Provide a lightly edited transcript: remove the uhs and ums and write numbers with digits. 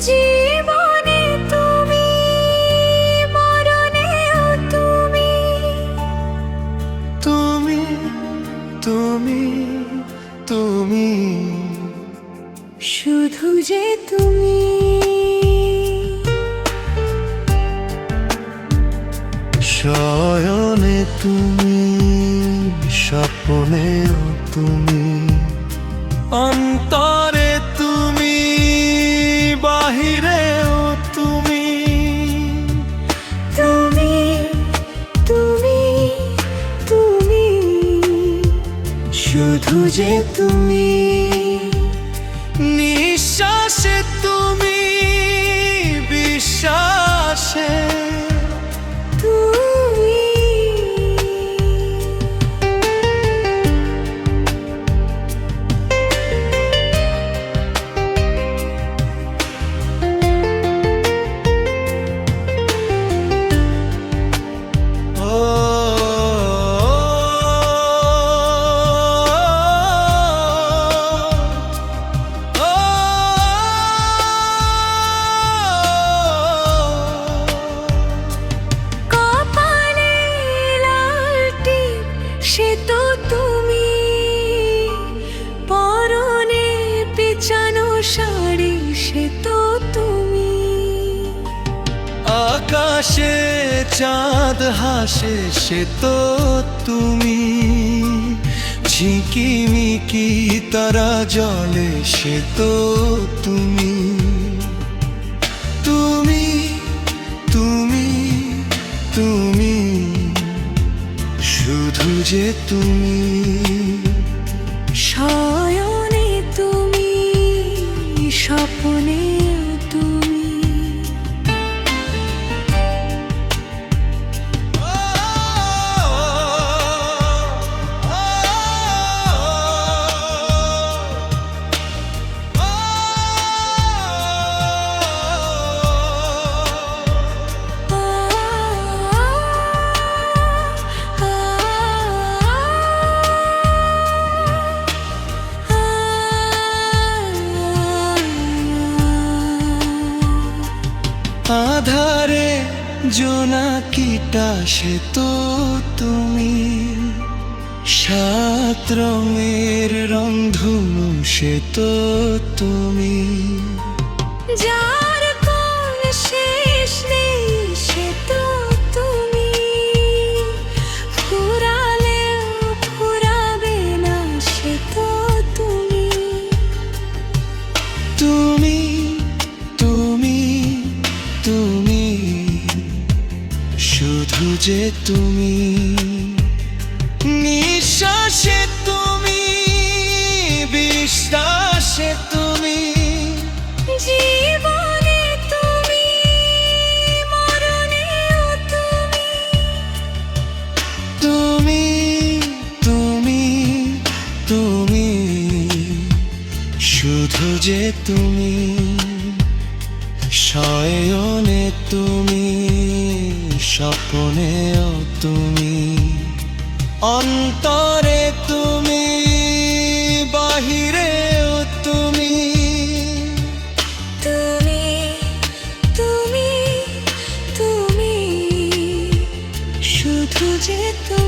জীবনে তুমি, মরণেও তুমি, তুমি তুমি তুমি শুধু যে তুমি। শয়নে তুমি, স্বপ্নেও তুমি, অন্তরে তুমি, বাহিরেও তুমি। তুমি তুমি তুমি শুধু যে তুমি। নিঃশ্বাসে তুমি, বিশ্বাসে তুমি সে তো তুমি, পরনে পেঁচানো শাড়ি সে তো তুমি। আকাশে চাঁদ হাসে সে তো তুমি, ঝিকিমিকি তারা জলে সে তো তুমি। তুমি তুমি তুমি শুধু যে তুমি। শয়নে তুমি, স্বপ্নে তুমি। আধারে জোনাকিটা সে তো তুমি, সাত রঙের রংধনু সে তো তুমি। যার কোন শেষ নেই সে তো তুমি, ফুরালেও ফুরাবে না সে তো তুমি। তুমি তুমি তুমি শুধু যে তুমি। নিঃশ্বাসে তুমি, বিশ্বাসে তুমি, জীবনে তুমি, মরণেও তুমি। তুমি তুমি তুমি শুধু যে তুমি। শয়নে তুমি, স্বপ্নেও তুমি, অন্তরে তুমি, বাহিরেও তুমি। তুমি তুমি তুমি শুধু যে তুমি।